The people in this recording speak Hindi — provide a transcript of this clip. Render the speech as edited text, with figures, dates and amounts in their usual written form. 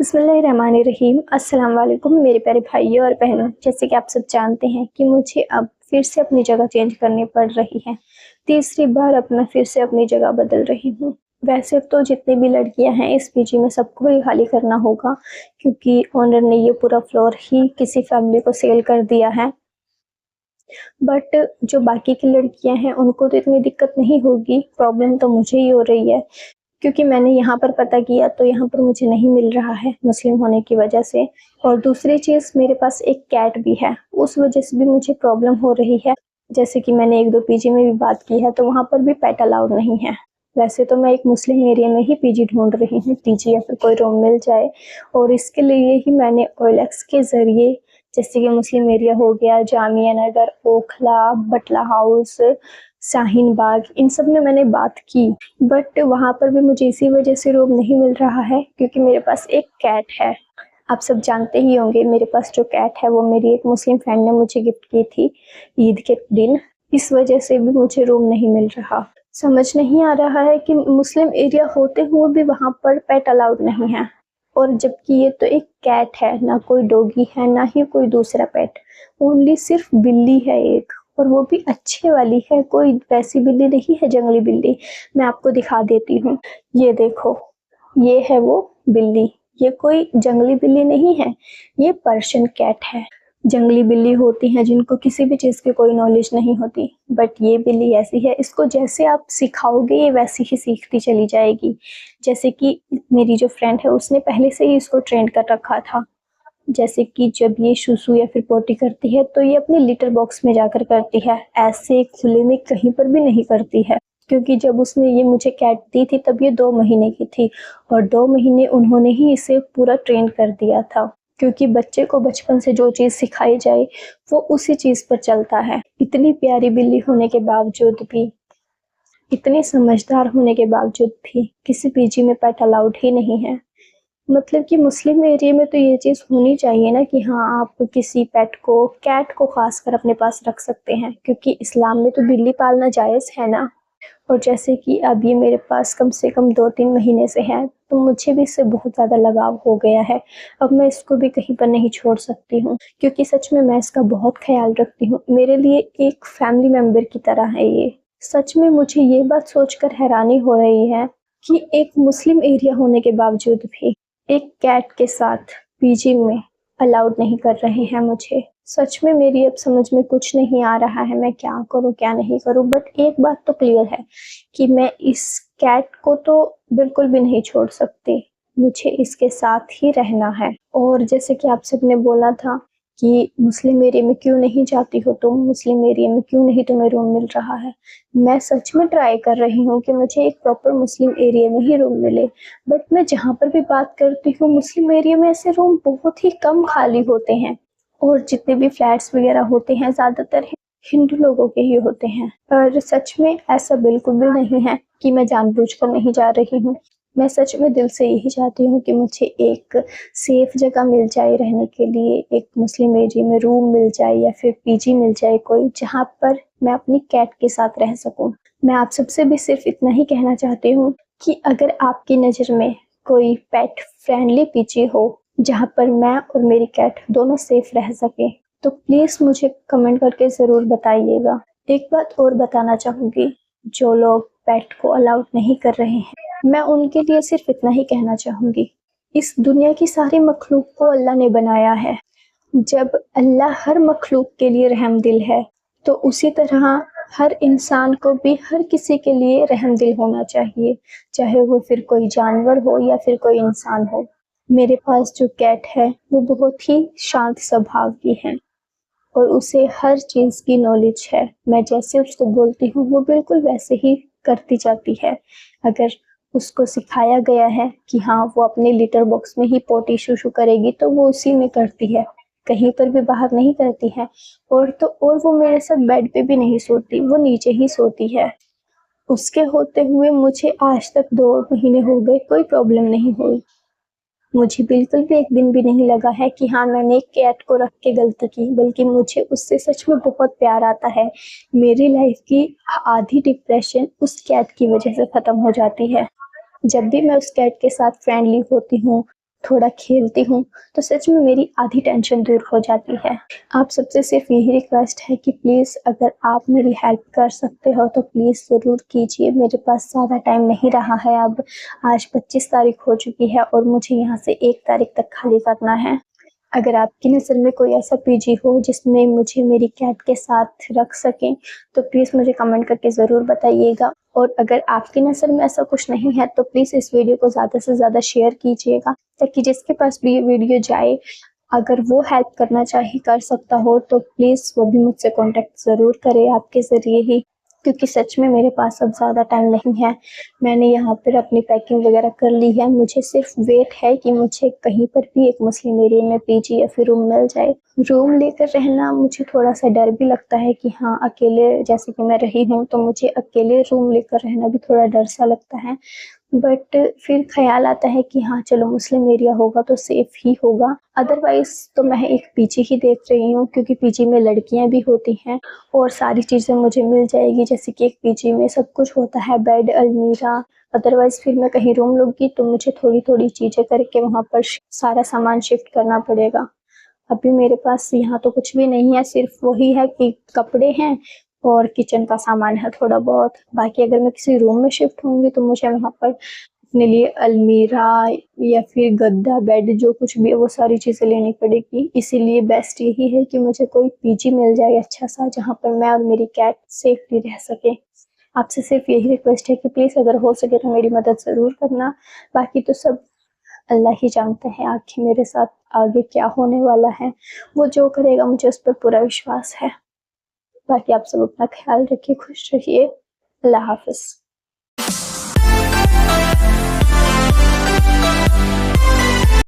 बिस्मिल्लाहिर्रहमानिर्रहीम। अस्सलाम वालेकुम मेरे प्यारे भाइयों और बहनों। जैसे कि आप सब जानते हैं कि मुझे अब फिर से अपनी जगह चेंज करनी पड़ रही है। तीसरी बार अब मैं फिर से अपनी जगह बदल रही हूँ। वैसे तो जितनी भी लड़कियां हैं इस पीजी में सबको ही खाली करना होगा, क्योंकि ओनर ने ये पूरा फ्लोर ही किसी फैमिली को सेल कर दिया है। बट जो बाकी की लड़कियां हैं उनको तो इतनी दिक्कत नहीं होगी, प्रॉब्लम तो मुझे ही हो रही है, क्योंकि मैंने यहाँ पर पता किया तो यहाँ पर मुझे नहीं मिल रहा है मुस्लिम होने की वजह से। और दूसरी चीज़, मेरे पास एक कैट भी है, उस वजह से भी मुझे प्रॉब्लम हो रही है। जैसे कि मैंने एक दो पीजी में भी बात की है तो वहाँ पर भी पेट अलाउड नहीं है। वैसे तो मैं एक मुस्लिम एरिया में ही पीजी ढूंढ रही हूँ, पीजी या फिर कोई रूम मिल जाए। और इसके लिए ही मैंने OLX के ज़रिए, जैसे कि मुस्लिम एरिया हो गया, जामिया नगर, ओखला, बटला हाउस, शाहीन बाग, इन सब में मैंने बात की। बट वहाँ पर भी मुझे इसी वजह से रूम नहीं मिल रहा है क्योंकि मेरे पास एक कैट है। आप सब जानते ही होंगे, मेरे पास जो कैट है वो मेरी एक मुस्लिम फ्रेंड ने मुझे गिफ्ट की थी ईद के दिन। इस वजह से भी मुझे रूम नहीं मिल रहा। समझ नहीं आ रहा है कि मुस्लिम एरिया होते हुए भी वहाँ पर पेट अलाउड नहीं है, और जबकि ये तो एक कैट है, ना कोई डॉगी है ना ही कोई दूसरा पेट, ओनली सिर्फ बिल्ली है एक, और वो भी अच्छे वाली है, कोई वैसी बिल्ली नहीं है जंगली बिल्ली। मैं आपको दिखा देती हूँ, ये देखो, ये है वो बिल्ली। ये कोई जंगली बिल्ली नहीं है, ये पर्शियन कैट है। जंगली बिल्ली होती हैं जिनको किसी भी चीज़ की कोई नॉलेज नहीं होती, बट ये बिल्ली ऐसी है, इसको जैसे आप सिखाओगे ये वैसी ही सीखती चली जाएगी। जैसे कि मेरी जो फ्रेंड है उसने पहले से ही इसको ट्रेन कर रखा था। जैसे कि जब ये सुसु या फिर पोटी करती है तो ये अपने लिटर बॉक्स में जाकर करती है, ऐसे खुले में कहीं पर भी नहीं करती है। क्योंकि जब उसने ये मुझे कैट दी थी तब ये 2 महीने की थी, और 2 महीने उन्होंने ही इसे पूरा ट्रेन कर दिया था। क्योंकि बच्चे को बचपन से जो चीज़ सिखाई जाए वो उसी चीज़ पर चलता है। इतनी प्यारी बिल्ली होने के बावजूद भी, इतनी समझदार होने के बावजूद भी किसी पीजी में पेट अलाउड ही नहीं है। मतलब कि मुस्लिम एरिया में तो ये चीज़ होनी चाहिए ना कि हाँ, आप किसी पेट को, कैट को खासकर अपने पास रख सकते हैं, क्योंकि इस्लाम में तो बिल्ली पालना जायज़ है ना। और जैसे कि अब ये मेरे पास कम से कम 2-3 महीने से है तो मुझे भी इससे बहुत ज़्यादा लगाव हो गया है। अब मैं इसको भी कहीं पर नहीं छोड़ सकती हूँ, क्योंकि सच में मैं इसका बहुत ख्याल रखती हूँ। मेरे लिए एक फैमिली मेम्बर की तरह है ये। सच में मुझे ये बात सोचकर हैरानी हो रही है कि एक मुस्लिम एरिया होने के बावजूद भी एक कैट के साथ पीजी में अलाउड नहीं कर रहे हैं मुझे। सच में मेरी अब समझ में कुछ नहीं आ रहा है, मैं क्या करूं क्या नहीं करूं। बट एक बात तो क्लियर है कि मैं इस कैट को तो बिल्कुल भी नहीं छोड़ सकती, मुझे इसके साथ ही रहना है। और जैसे कि आप सबने बोला था कि मुस्लिम एरिया में क्यों नहीं जाती हो तुम, मुस्लिम एरिया में क्यों नहीं तुम्हें रूम मिल रहा है। मैं सच में ट्राई कर रही हूँ कि मुझे एक प्रॉपर मुस्लिम एरिया में ही रूम मिले, बट मैं जहाँ पर भी बात करती हूँ मुस्लिम एरिया में ऐसे रूम बहुत ही कम खाली होते हैं, और जितने भी फ्लैट्स वगैरह होते हैं ज़्यादातर हिंदू लोगों के ही होते हैं। पर सच में ऐसा बिल्कुल भी नहीं है कि मैं जानबूझकर नहीं जा रही हूँ। मैं सच में दिल से यही चाहती हूँ कि मुझे एक सेफ जगह मिल जाए रहने के लिए, एक मुस्लिम एरिया में रूम मिल जाए या फिर पीजी मिल जाए कोई, जहाँ पर मैं अपनी कैट के साथ रह सकूँ। मैं आप सबसे भी सिर्फ इतना ही कहना चाहती हूँ कि अगर आपकी नज़र में कोई पेट फ्रेंडली पीजी हो जहाँ पर मैं और मेरी कैट दोनों सेफ रह सके तो प्लीज़ मुझे कमेंट करके ज़रूर बताइएगा। एक बात और बताना चाहूँगी, जो लोग पेट को अलाउड नहीं कर रहे हैं, मैं उनके लिए सिर्फ इतना ही कहना चाहूँगी, इस दुनिया की सारी मखलूक को अल्लाह ने बनाया है। जब अल्लाह हर मखलूक के लिए रहमदिल है तो उसी तरह हर इंसान को भी हर किसी के लिए रहमदिल होना चाहिए, चाहे वो फिर कोई जानवर हो या फिर कोई इंसान हो। मेरे पास जो कैट है वो बहुत ही शांत स्वभाव की है और उसे हर चीज़ की नॉलेज है। मैं जैसे उसको बोलती हूँ वो बिल्कुल वैसे ही करती जाती है। अगर उसको सिखाया गया है कि हाँ, वो अपने लिटर बॉक्स में ही पोटी शूशू करेगी तो वो उसी में करती है, कहीं पर भी बाहर नहीं करती है। और वो मेरे साथ बेड पे भी नहीं सोती, वो नीचे ही सोती है। उसके होते हुए मुझे आज तक 2 महीने हो गए, कोई प्रॉब्लम नहीं हुई। मुझे बिल्कुल भी एक दिन भी नहीं लगा है कि हाँ, मैंने एक कैट को रख के गलती की, बल्कि मुझे उससे सच में बहुत प्यार आता है। मेरी लाइफ की आधी डिप्रेशन उस कैट की वजह से ख़त्म हो जाती है। जब भी मैं उस कैट के साथ फ्रेंडली होती हूँ, थोड़ा खेलती हूँ तो सच में मेरी आधी टेंशन दूर हो जाती है। आप सबसे सिर्फ यही रिक्वेस्ट है कि प्लीज़ अगर आप मेरी हेल्प कर सकते हो तो प्लीज़ ज़रूर कीजिए। मेरे पास ज़्यादा टाइम नहीं रहा है अब। आज 25 तारीख हो चुकी है और मुझे यहाँ से 1 तारीख तक खाली करना है। अगर आपकी नज़र में कोई ऐसा पीजी हो जिसमें मुझे मेरी कैट के साथ रख सकें तो प्लीज़ मुझे कमेंट करके ज़रूर बताइएगा। और अगर आपकी नज़र में ऐसा कुछ नहीं है तो प्लीज़ इस वीडियो को ज़्यादा से ज़्यादा शेयर कीजिएगा, ताकि जिसके पास भी ये वीडियो जाए, अगर वो हेल्प करना चाहे कर सकता हो तो प्लीज़ वो भी मुझसे कॉन्टेक्ट ज़रूर करे आपके ज़रिए ही, क्योंकि सच में मेरे पास अब ज़्यादा टाइम नहीं है। मैंने यहाँ पर अपनी पैकिंग वगैरह कर ली है। मुझे सिर्फ वेट है कि मुझे कहीं पर भी एक मुस्लिम एरिया में पीजी या फिर रूम मिल जाए। रूम लेकर रहना मुझे थोड़ा-सा डर भी लगता है कि हाँ, अकेले जैसे कि मैं रही हूँ तो मुझे अकेले रूम लेकर रहना भी थोड़ा डर सा लगता है। बट फिर ख़्याल आता है कि हाँ, चलो मुस्लिम एरिया होगा तो सेफ़ ही होगा। अदरवाइज़ तो मैं एक पीजी ही देख रही हूँ, क्योंकि पीजी में लड़कियाँ भी होती हैं और सारी चीज़ें मुझे मिल जाएगी। जैसे कि एक पीजी में सब कुछ होता है, बेड, अलमीरा। अदरवाइज़ फिर मैं कहीं रूम लूँगी तो मुझे थोड़ी-थोड़ी चीज़ें करके वहाँ पर सारा सामान शिफ्ट करना पड़ेगा। अभी मेरे पास यहाँ तो कुछ भी नहीं है, सिर्फ वही है कि कपड़े हैं और किचन का सामान है थोड़ा बहुत। बाकी अगर मैं किसी रूम में शिफ्ट होंगी तो मुझे वहाँ पर अपने लिए अलमीरा या फिर गद्दा, बेड जो कुछ भी है वो सारी चीज़ें लेनी पड़ेगी। इसीलिए बेस्ट यही है कि मुझे कोई पीजी मिल जाए अच्छा-सा, जहाँ पर मैं और मेरी कैट सेफ़ली रह सकें। आपसे सिर्फ यही रिक्वेस्ट है कि प्लीज़ अगर हो सके तो मेरी मदद ज़रूर करना। बाकी तो सब अल्लाह ही जानते हैं आगे मेरे साथ आगे क्या होने वाला है। वो जो करेगा मुझे उस पर पूरा विश्वास है। बाकी आप सब अपना ख्याल रखिए, खुश रहिए। अल्लाह हाफ़िज़।